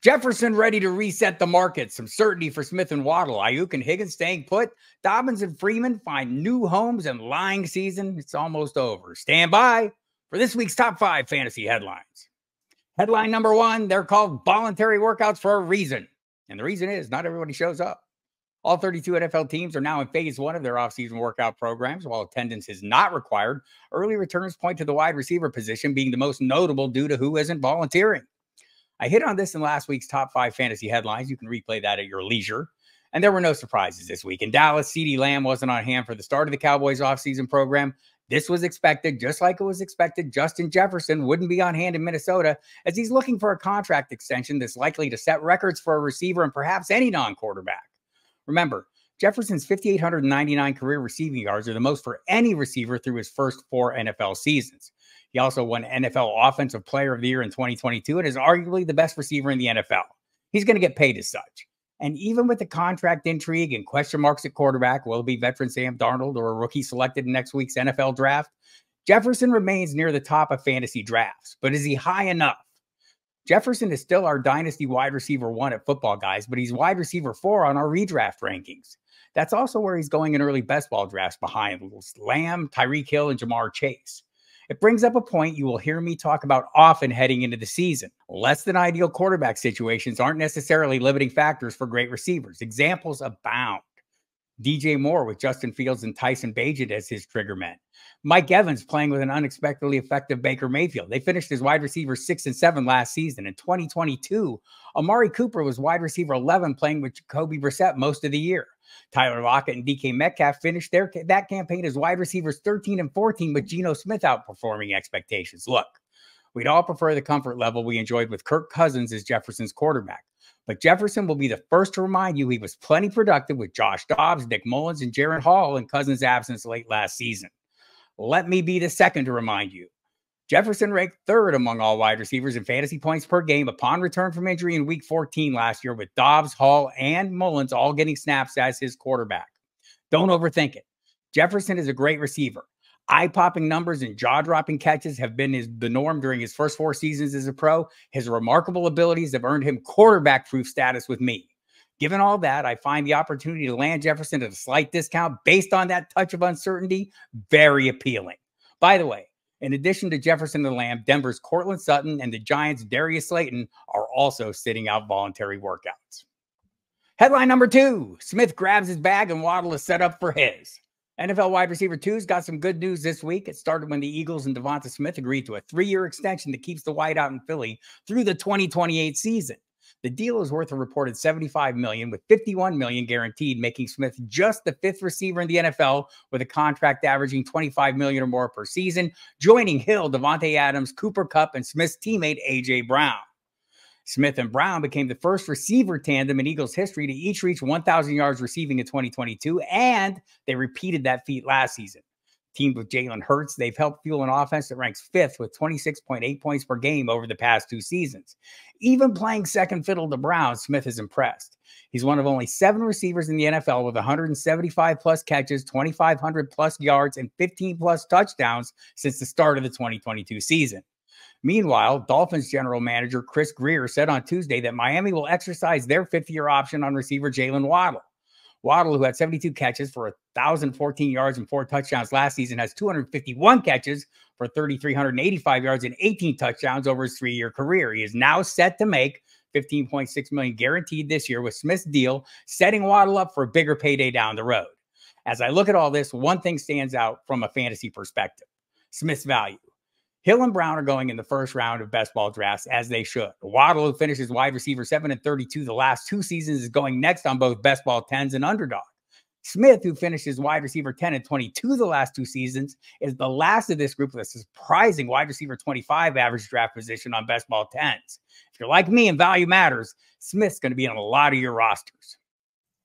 Jefferson ready to reset the market. Some certainty for Smith and Waddle. Aiyuk and Higgins staying put. Dobbins and Freeman find new homes, and lying season, it's almost over. Stand by for this week's top 5 fantasy headlines. Headline number 1, they're called voluntary workouts for a reason. And the reason is not everybody shows up. All 32 NFL teams are now in phase 1 of their offseason workout programs. While attendance is not required, early returns point to the wide receiver position being the most notable due to who isn't volunteering. I hit on this in last week's top 5 fantasy headlines. You can replay that at your leisure. And there were no surprises this week. In Dallas, CeeDee Lamb wasn't on hand for the start of the Cowboys offseason program. This was expected, just like it was expected Justin Jefferson wouldn't be on hand in Minnesota, as he's looking for a contract extension that's likely to set records for a receiver and perhaps any non-quarterback. Remember, Jefferson's 5,899 career receiving yards are the most for any receiver through his first 4 NFL seasons. He also won NFL Offensive Player of the Year in 2022 and is arguably the best receiver in the NFL. He's going to get paid as such. And even with the contract intrigue and question marks at quarterback, will it be veteran Sam Darnold or a rookie selected in next week's NFL draft? Jefferson remains near the top of fantasy drafts, but is he high enough? Jefferson is still our dynasty wide receiver 1 at Football Guys, but he's wide receiver 4 on our redraft rankings. That's also where he's going in early best ball drafts behind Lamb, Tyreek Hill, and Jamar Chase. It brings up a point you will hear me talk about often heading into the season. Less than ideal quarterback situations aren't necessarily limiting factors for great receivers. Examples abound. DJ Moore with Justin Fields and Tyson Bagent as his trigger men. Mike Evans playing with an unexpectedly effective Baker Mayfield. They finished as wide receiver 6 and 7 last season. In 2022, Amari Cooper was wide receiver 11 playing with Jacoby Brissett most of the year. Tyler Lockett and DK Metcalf finished that campaign as wide receivers 13 and 14 with Geno Smith outperforming expectations. Look, we'd all prefer the comfort level we enjoyed with Kirk Cousins as Jefferson's quarterback. But Jefferson will be the first to remind you he was plenty productive with Josh Dobbs, Nick Mullins, and Jaron Hall in Cousins' absence late last season. Let me be the second to remind you. Jefferson ranked 3rd among all wide receivers in fantasy points per game upon return from injury in Week 14 last year, with Dobbs, Hall, and Mullins all getting snaps as his quarterback. Don't overthink it. Jefferson is a great receiver. Eye-popping numbers and jaw-dropping catches have been the norm during his first 4 seasons as a pro. His remarkable abilities have earned him quarterback-proof status with me. Given all that, I find the opportunity to land Jefferson at a slight discount based on that touch of uncertainty very appealing. By the way, in addition to Jefferson and Lamb, Denver's Cortland Sutton and the Giants' Darius Slayton are also sitting out voluntary workouts. Headline number 2, Smith grabs his bag and Waddle is set up for his. NFL wide receiver 2's got some good news this week. It started when the Eagles and Devonta Smith agreed to a 3-year extension that keeps the wideout in Philly through the 2028 season. The deal is worth a reported $75 million, with $51 million guaranteed, making Smith just the 5th receiver in the NFL with a contract averaging $25 million or more per season, joining Hill, Devontae Adams, Cooper Kupp, and Smith's teammate A.J. Brown. Smith and Brown became the first receiver tandem in Eagles history to each reach 1,000 yards receiving in 2022, and they repeated that feat last season. Teamed with Jalen Hurts, they've helped fuel an offense that ranks 5th with 26.8 points per game over the past 2 seasons. Even playing second fiddle to Brown, Smith has impressed. He's one of only 7 receivers in the NFL with 175-plus catches, 2,500-plus yards, and 15-plus touchdowns since the start of the 2022 season. Meanwhile, Dolphins general manager Chris Greer said on Tuesday that Miami will exercise their 5th-year option on receiver Jaylen Waddle. Waddle, who had 72 catches for 1,014 yards and 4 touchdowns last season, has 251 catches for 3,385 yards and 18 touchdowns over his 3-year career. He is now set to make $15.6 million guaranteed this year, with Smith's deal setting Waddle up for a bigger payday down the road. As I look at all this, one thing stands out from a fantasy perspective: Smith's value. Hill and Brown are going in the first round of best ball drafts, as they should. Waddle, who finishes wide receiver 7 and 32 the last 2 seasons, is going next on both best ball 10s and underdog. Smith, who finishes wide receiver 10 and 22 the last 2 seasons, is the last of this group with a surprising wide receiver 25 average draft position on best ball 10s. If you're like me and value matters, Smith's going to be on a lot of your rosters.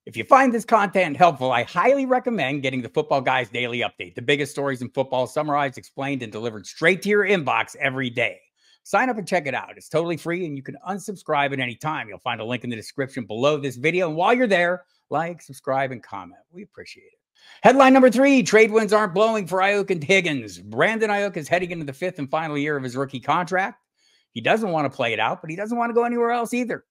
If you find this content helpful, I highly recommend getting the Football Guys Daily Update. The biggest stories in football summarized, explained, and delivered straight to your inbox every day. Sign up and check it out. It's totally free, and you can unsubscribe at any time. You'll find a link in the description below this video. And while you're there, like, subscribe, and comment. We appreciate it. Headline number 3, trade winds aren't blowing for Aiyuk and Higgins. Brandon Aiyuk is heading into the 5th and final year of his rookie contract. He doesn't want to play it out, but he doesn't want to go anywhere else either.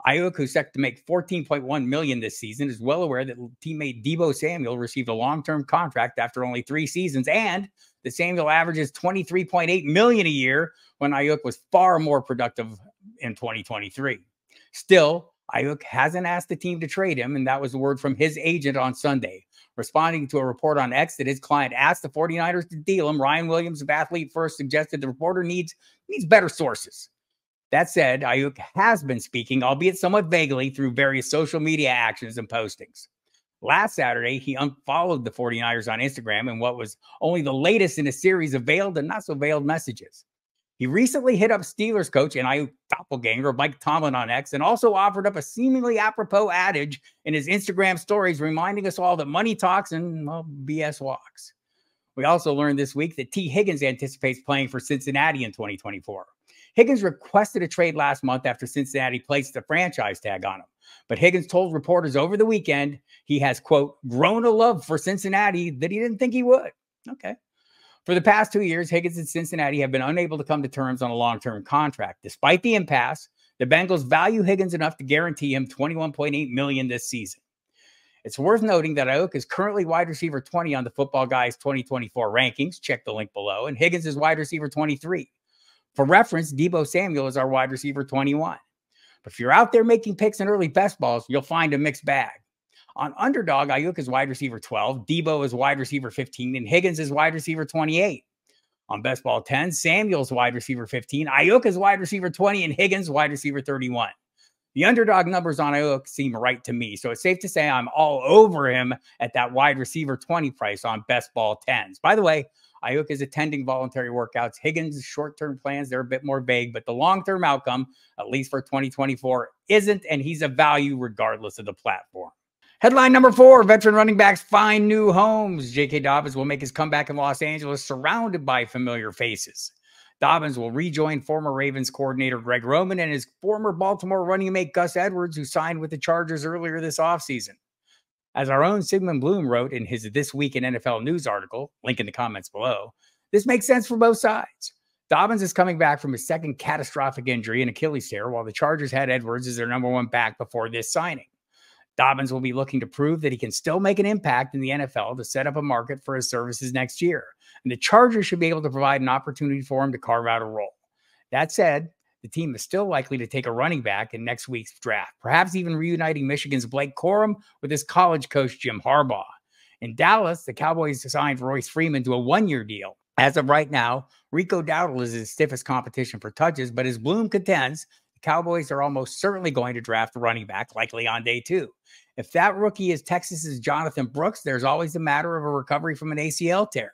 Aiyuk, who's set to make $14.1 million this season, is well aware that teammate Deebo Samuel received a long-term contract after only 3 seasons, and that Samuel averages $23.8 million a year when Aiyuk was far more productive in 2023. Still, Aiyuk hasn't asked the team to trade him, and that was the word from his agent on Sunday. Responding to a report on X that his client asked the 49ers to deal him, Ryan Williams of Athlete First suggested the reporter needs better sources. That said, Aiyuk has been speaking, albeit somewhat vaguely, through various social media actions and postings. Last Saturday, he unfollowed the 49ers on Instagram in what was only the latest in a series of veiled and not so veiled messages. He recently hit up Steelers coach and Aiyuk doppelganger Mike Tomlin on X, and also offered up a seemingly apropos adage in his Instagram stories, reminding us all that money talks and, well, BS walks. We also learned this week that T. Higgins anticipates playing for Cincinnati in 2024. Higgins requested a trade last month after Cincinnati placed the franchise tag on him. But Higgins told reporters over the weekend he has, quote, grown a love for Cincinnati that he didn't think he would. Okay. For the past 2 years, Higgins and Cincinnati have been unable to come to terms on a long-term contract. Despite the impasse, the Bengals value Higgins enough to guarantee him $21.8 million this season. It's worth noting that Aiyuk is currently wide receiver 20 on the Football Guys 2024 rankings. Check the link below. And Higgins is wide receiver 23. For reference, Deebo Samuel is our wide receiver 21. But if you're out there making picks in early best balls, you'll find a mixed bag. On Underdog, Aiyuk is wide receiver 12, Deebo is wide receiver 15, and Higgins is wide receiver 28. On Best Ball 10, Samuel's wide receiver 15, Aiyuk is wide receiver 20, and Higgins wide receiver 31. The Underdog numbers on Aiyuk seem right to me, so it's safe to say I'm all over him at that wide receiver 20 price on Best Ball 10s. By the way, Aiyuk is attending voluntary workouts. Higgins' short-term plans, they're a bit more vague, but the long-term outcome, at least for 2024, isn't, and he's a value regardless of the platform. Headline number 4, veteran running backs find new homes. J.K. Dobbins will make his comeback in Los Angeles surrounded by familiar faces. Dobbins will rejoin former Ravens coordinator Greg Roman and his former Baltimore running mate Gus Edwards, who signed with the Chargers earlier this offseason. As our own Sigmund Bloom wrote in his This Week in NFL News article, link in the comments below, this makes sense for both sides. Dobbins is coming back from his second catastrophic injury, an Achilles tear, while the Chargers had Edwards as their #1 back before this signing. Dobbins will be looking to prove that he can still make an impact in the NFL to set up a market for his services next year. And the Chargers should be able to provide an opportunity for him to carve out a role. That said, the team is still likely to take a running back in next week's draft, perhaps even reuniting Michigan's Blake Corum with his college coach, Jim Harbaugh. In Dallas, the Cowboys signed Royce Freeman to a 1-year deal. As of right now, Rico Dowdle is his stiffest competition for touches, but as Bloom contends, the Cowboys are almost certainly going to draft a running back, likely on day 2. If that rookie is Texas's Jonathan Brooks, there's always a matter of a recovery from an ACL tear.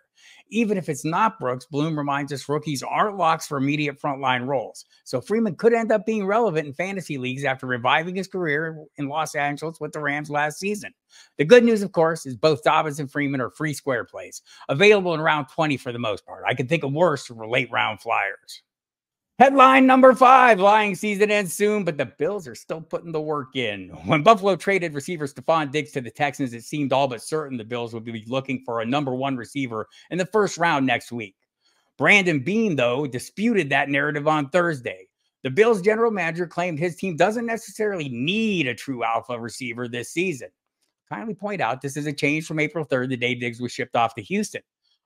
Even if it's not Brooks, Bloom reminds us rookies aren't locks for immediate frontline roles. So Freeman could end up being relevant in fantasy leagues after reviving his career in Los Angeles with the Rams last season. The good news, of course, is both Dobbins and Freeman are free square plays, available in round 20 for the most part. I can think of worse for late round flyers. Headline number 5, lying season ends soon, but the Bills are still putting the work in. When Buffalo traded receiver Stephon Diggs to the Texans, it seemed all but certain the Bills would be looking for a #1 receiver in the first round next week. Brandon Beane, though, disputed that narrative on Thursday. The Bills general manager claimed his team doesn't necessarily need a true alpha receiver this season. Kindly point out this is a change from April 3rd, the day Diggs was shipped off to Houston.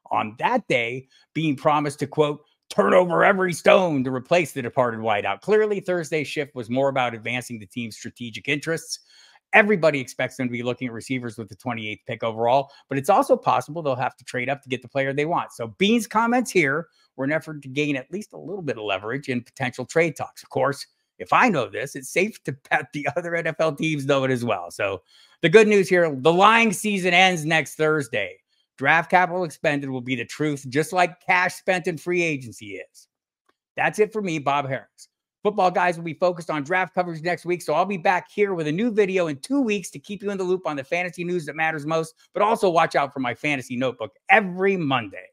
On that day, Beane promised to, quote, turn over every stone to replace the departed wideout. Clearly, Thursday's shift was more about advancing the team's strategic interests. Everybody expects them to be looking at receivers with the 28th pick overall, but it's also possible they'll have to trade up to get the player they want. So Beane's comments here were an effort to gain at least a little bit of leverage in potential trade talks. Of course, if I know this, it's safe to bet the other NFL teams know it as well. So the good news here, the lying season ends next Thursday. Draft capital expended will be the truth, just like cash spent in free agency is. That's it for me, Bob Harris. Football Guys will be focused on draft coverage next week, so I'll be back here with a new video in 2 weeks to keep you in the loop on the fantasy news that matters most, but also watch out for my fantasy notebook every Monday.